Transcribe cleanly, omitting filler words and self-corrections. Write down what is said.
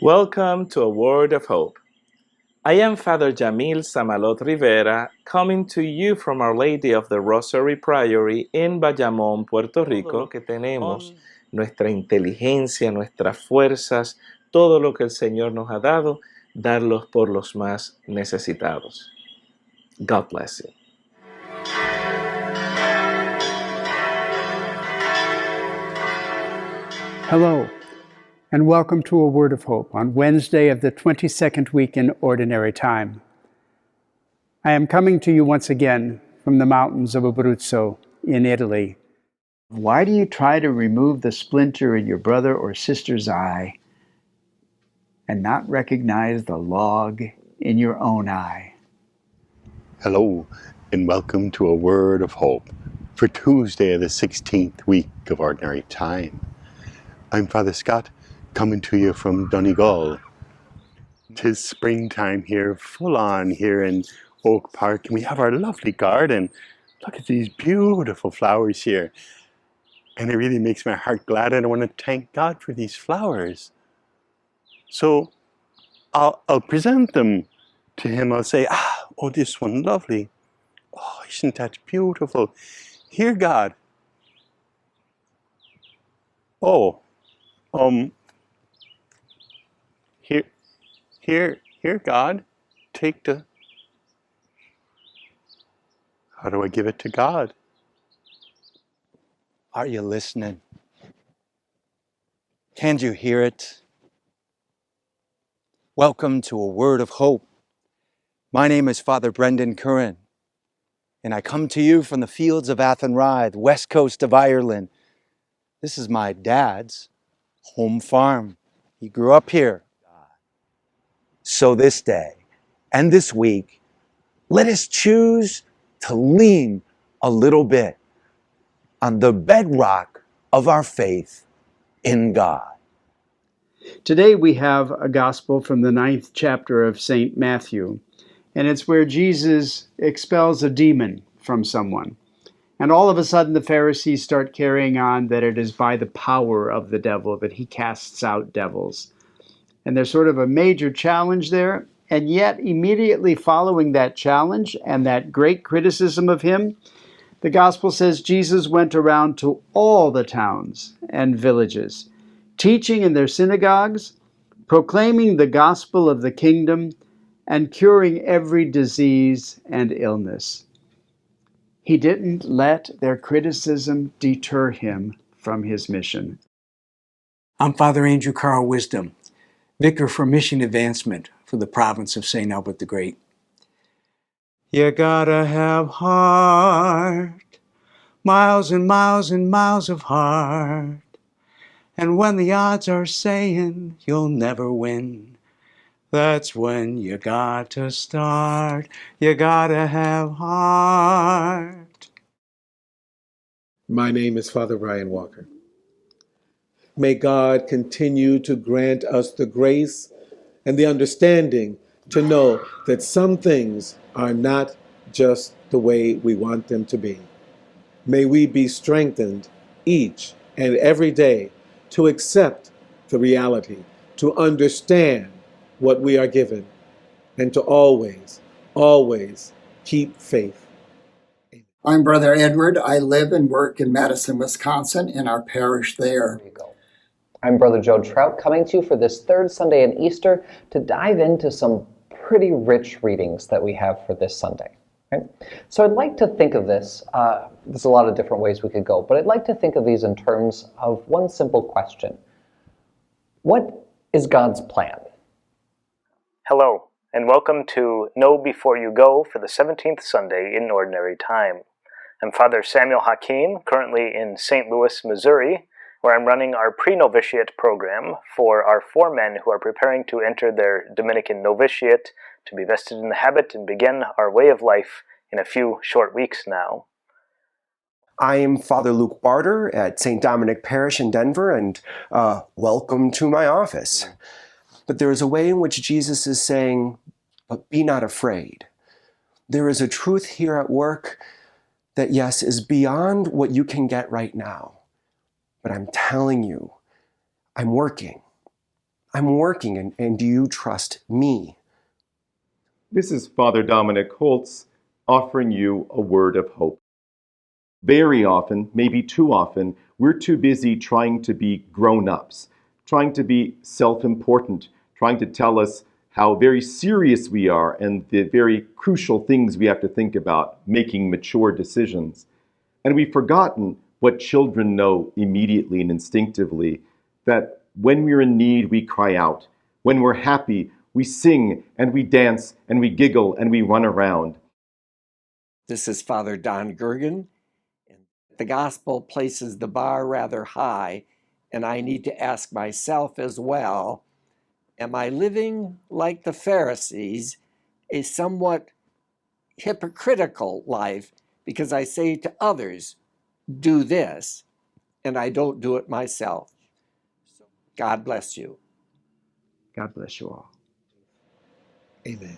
Welcome to A Word of Hope. I am Father Jamil Samalot Rivera, coming to you from Our Lady of the Rosary Priory in Bayamón, Puerto Rico. Todo lo que tenemos, nuestra inteligencia, nuestras fuerzas, todo lo que el Señor nos ha dado, darlos por los más necesitados. God bless you. Hello, and welcome to A Word of Hope on Wednesday of the 22nd week in Ordinary Time. I am coming to you once again from the mountains of Abruzzo in Italy. Why do you try to remove the splinter in your brother or sister's eye and not recognize the log in your own eye? Hello, and welcome to A Word of Hope for Tuesday of the 16th week of Ordinary Time. I'm Father Scott, coming to you from Donegal. 'Tis springtime here, full on here in Oak Park, and we have our lovely garden. Look at these beautiful flowers here. And it really makes my heart glad, and I want to thank God for these flowers. So I'll present them to him. I'll say, oh, this one, lovely. Oh, isn't that beautiful? Here, God. Oh, here, God, take the... How do I give it to God? Are you listening? Can you hear it? Welcome to A Word of Hope. My name is Father Brendan Curran, and I come to you from the fields of Athenry, the west coast of Ireland. This is my dad's home farm. He grew up here. So this day and this week, let us choose to lean a little bit on the bedrock of our faith in God. Today we have a gospel from the 9th chapter of St. Matthew, and it's where Jesus expels a demon from someone. And all of a sudden the Pharisees start carrying on that it is by the power of the devil that he casts out devils. And there's sort of a major challenge there, and yet immediately following that challenge and that great criticism of him, the gospel says Jesus went around to all the towns and villages, teaching in their synagogues, proclaiming the gospel of the kingdom, and curing every disease and illness. He didn't let their criticism deter him from his mission. I'm Father Andrew Carl Wisdom, Vicar for Mission Advancement for the province of St. Albert the Great. You gotta have heart, miles and miles and miles of heart. And when the odds are saying you'll never win, that's when you got to start. You gotta have heart. My name is Father Brian Walker. May God continue to grant us the grace and the understanding to know that some things are not just the way we want them to be. May we be strengthened each and every day to accept the reality, to understand what we are given, and to always, always keep faith. I'm Brother Edward. I live and work in Madison, Wisconsin, in our parish there. I'm Brother Joe Trout, coming to you for this third Sunday in Easter to dive into some pretty rich readings that we have for this Sunday. Right? So I'd like to think of this, there's a lot of different ways we could go, but I'd like to think of these in terms of one simple question. What is God's plan? Hello, and welcome to Know Before You Go for the 17th Sunday in Ordinary Time. I'm Father Samuel Hakim, currently in St. Louis, Missouri, where I'm running our pre-novitiate program for our 4 men who are preparing to enter their Dominican novitiate to be vested in the habit and begin our way of life in a few short weeks now. I am Father Luke Barter at St. Dominic Parish in Denver, and welcome to my office. But there is a way in which Jesus is saying, but be not afraid. There is a truth here at work that, yes, is beyond what you can get right now. But I'm telling you, I'm working. I'm working, and do you trust me? This is Father Dominic Holtz offering you a word of hope. Very often, maybe too often, we're too busy trying to be grown-ups, trying to be self-important, trying to tell us how very serious we are and the very crucial things we have to think about, making mature decisions. And we've forgotten what children know immediately and instinctively, that when we're in need, we cry out. When we're happy, we sing and we dance and we giggle and we run around. This is Father Don Gergen. The gospel places the bar rather high, and I need to ask myself as well, am I living like the Pharisees, a somewhat hypocritical life because I say to others, do this, and I don't do it myself? God bless you. God bless you all. Amen.